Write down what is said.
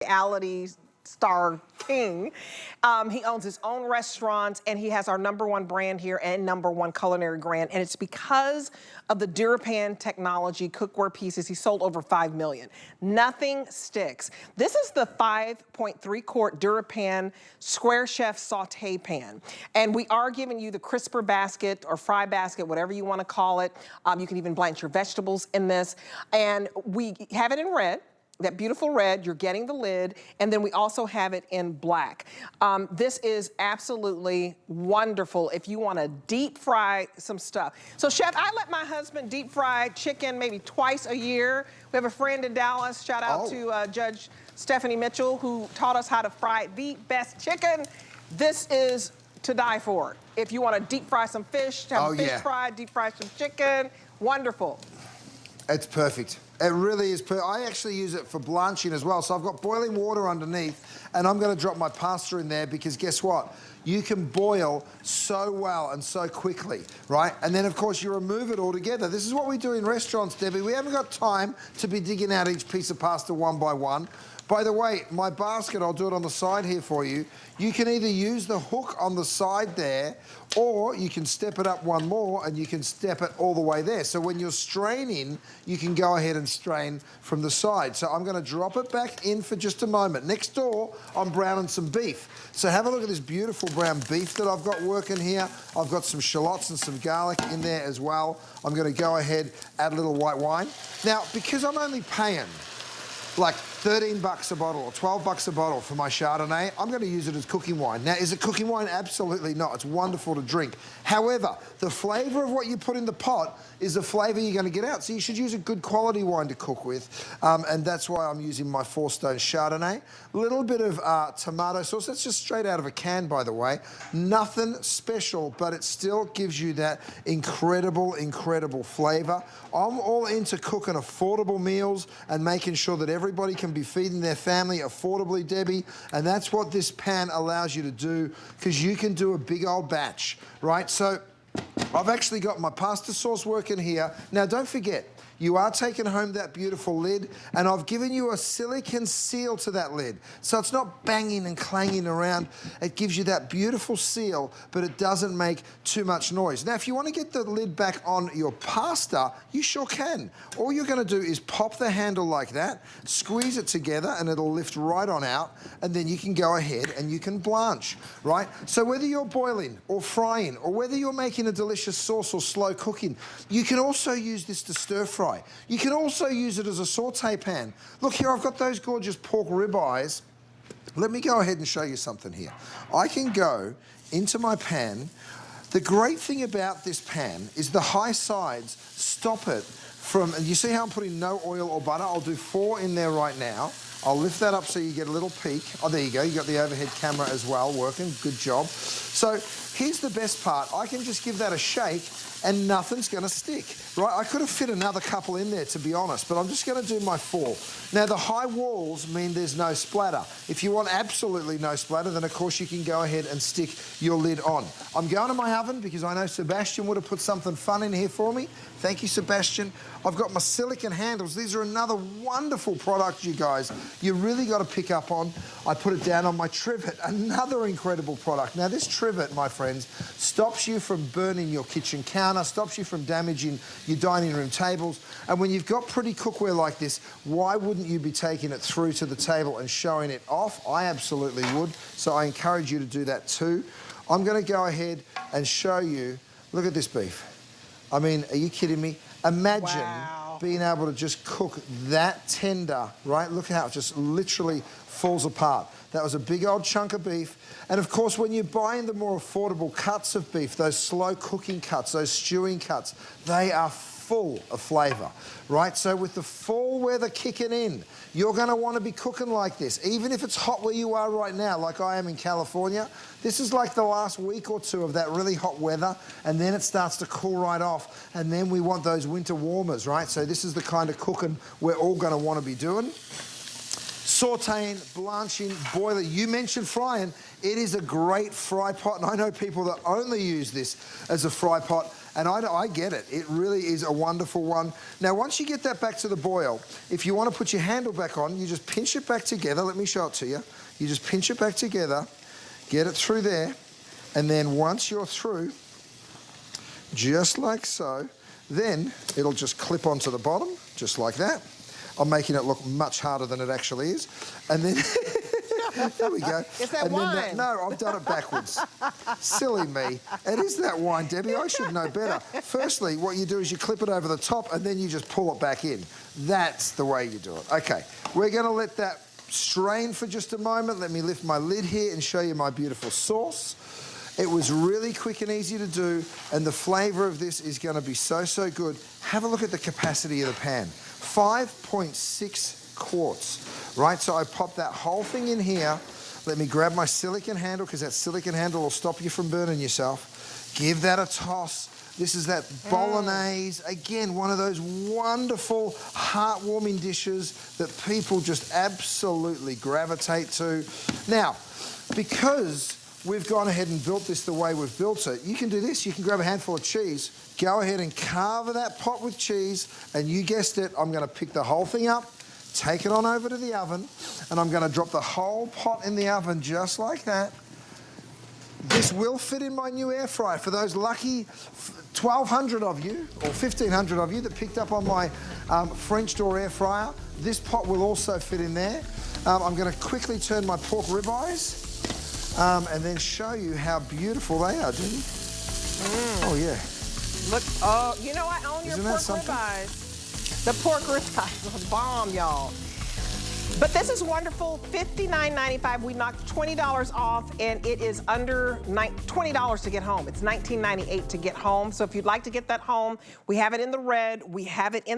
reality star king. He owns his own restaurants, and he has our #1 brand here and #1 culinary brand. And it's because of the DuraPan technology cookware pieces. He sold over 5 million. Nothing sticks. This is the 5.3-quart DuraPan Square Chef Saut Pan. And we are giving you the crisper basket or fry basket, whatever you want to call it. You can even blanch your vegetables in this. And we have it in red. That beautiful red, you're getting the lid, and then we also have it in black. This is absolutely wonderful if you want to deep fry some stuff. So Chef, I let my husband deep fry chicken maybe twice a year. We have a friend in Dallas, shout out to Judge Stephanie Mitchell, who taught us how to fry the best chicken. This is to die for. If you want to deep fry some fish, have fish fried, deep fry some chicken, wonderful. It's perfect. It really is perfect. I actually use it for blanching as well. So I've got boiling water underneath, and I'm going to drop my pasta in there because guess what? You can boil so well and so quickly, right? And then, of course, you remove it all together. This is what we do in restaurants, Debbie. We haven't got time to be digging out each piece of pasta one by one. By the way, my basket, I'll do it on the side here for you. You can either use the hook on the side there, or you can step it up one more and you can step it all the way there. So when you're straining, you can go ahead and strain from the side. So I'm gonna drop it back in for just a moment. Next door, I'm browning some beef. So have a look at this beautiful brown beef that I've got working here. I've got some shallots and some garlic in there as well. I'm gonna go ahead, add a little white wine. Now, because I'm only paying like 13 bucks a bottle or 12 bucks a bottle for my Chardonnay, I'm going to use it as cooking wine. Now, is it cooking wine? Absolutely not. It's wonderful to drink. However, the flavour of what you put in the pot is the flavour you're going to get out. So you should use a good quality wine to cook with. And that's why I'm using my 4-stone Chardonnay. A little bit of tomato sauce. That's just straight out of a can, by the way. Nothing special, but it still gives you that incredible, incredible flavour. I'm all into cooking affordable meals and making sure that everybody can be feeding their family affordably, Debbie, and that's what this pan allows you to do, because you can do a big old batch, right? So I've actually got my pasta sauce working here. Now, don't forget, you are taking home that beautiful lid, and I've given you a silicone seal to that lid. So it's not banging and clanging around. It gives you that beautiful seal, but it doesn't make too much noise. Now, if you want to get the lid back on your pasta, you sure can. All you're going to do is pop the handle like that, squeeze it together, and it'll lift right on out, and then you can go ahead and you can blanch, right? So whether you're boiling or frying, or whether you're making a delicious sauce or slow cooking, you can also use this to stir fry. You can also use it as a saute pan. Look here, I've got those gorgeous pork ribeyes. Let me go ahead and show you something here. I can go into my pan. The great thing about this pan is the high sides stop it from, and you see how I'm putting no oil or butter? I'll do 4 in there right now. I'll lift that up so you get a little peek. Oh, there you go. You got the overhead camera as well working. Good job. So here's the best part. I can just give that a shake and nothing's going to stick, right? I could have fit another couple in there, to be honest, but I'm just going to do my 4. Now, the high walls mean there's no splatter. If you want absolutely no splatter, then, of course, you can go ahead and stick your lid on. I'm going to my oven because I know Sebastian would have put something fun in here for me. Thank you, Sebastian. I've got my silicone handles. These are another wonderful product, you guys. You really got to pick up on. I put it down on my trivet, another incredible product. Now, this trivet, my friends, stops you from burning your kitchen counter, stops you from damaging your dining room tables. And when you've got pretty cookware like this, why wouldn't you be taking it through to the table and showing it off? I absolutely would. So I encourage you to do that too. I'm going to go ahead and show you. Look at this beef. I mean, are you kidding me? Imagine being able to just cook that tender, right? Look how it just literally falls apart. That was a big old chunk of beef. And of course, when you're buying the more affordable cuts of beef, those slow cooking cuts, those stewing cuts, they are full of flavour, right? So with the fall weather kicking in, you're going to want to be cooking like this. Even if it's hot where you are right now, like I am in California, this is like the last week or two of that really hot weather, and then it starts to cool right off, and then we want those winter warmers, right? So this is the kind of cooking we're all going to want to be doing. Sauteing, blanching, boiling. You mentioned frying. It is a great fry pot, and I know people that only use this as a fry pot, And I get it. It really is a wonderful one. Now, once you get that back to the boil, if you want to put your handle back on, you just pinch it back together. Let me show it to you. You just pinch it back together, get it through there, and then once you're through, just like so, then it'll just clip onto the bottom, just like that. I'm making it look much harder than it actually is. And then, there we go. It's that wine. No, I've done it backwards. Silly me. It is that wine, Debbie. I should know better. Firstly, what you do is you clip it over the top and then you just pull it back in. That's the way you do it. Okay, we're going to let that strain for just a moment. Let me lift my lid here and show you my beautiful sauce. It was really quick and easy to do, and the flavour of this is going to be so, so good. Have a look at the capacity of the pan. 5.6 quarts, right? So I pop that whole thing in here. Let me grab my silicone handle, because that silicone handle will stop you from burning yourself. Give that a toss. This is that bolognese. Again, one of those wonderful, heartwarming dishes that people just absolutely gravitate to. Now, because we've gone ahead and built this the way we've built it, you can do this. You can grab a handful of cheese, go ahead and cover that pot with cheese, and you guessed it, I'm going to pick the whole thing up, take it on over to the oven, and I'm going to drop the whole pot in the oven just like that. This will fit in my new air fryer. For those lucky 1,200 of you, or 1,500 of you that picked up on my French door air fryer, this pot will also fit in there. I'm going to quickly turn my pork ribeyes and then show you how beautiful they are, Jenny. Oh, yeah. Look, oh, you know what? Own your Isn't pork that something? ribeyes. The pork ribeyes are bomb, y'all. But this is wonderful, $59.95. We knocked $20 off, and it is under $20 to get home. It's $19.98 to get home. So if you'd like to get that home, we have it in the red. We have it in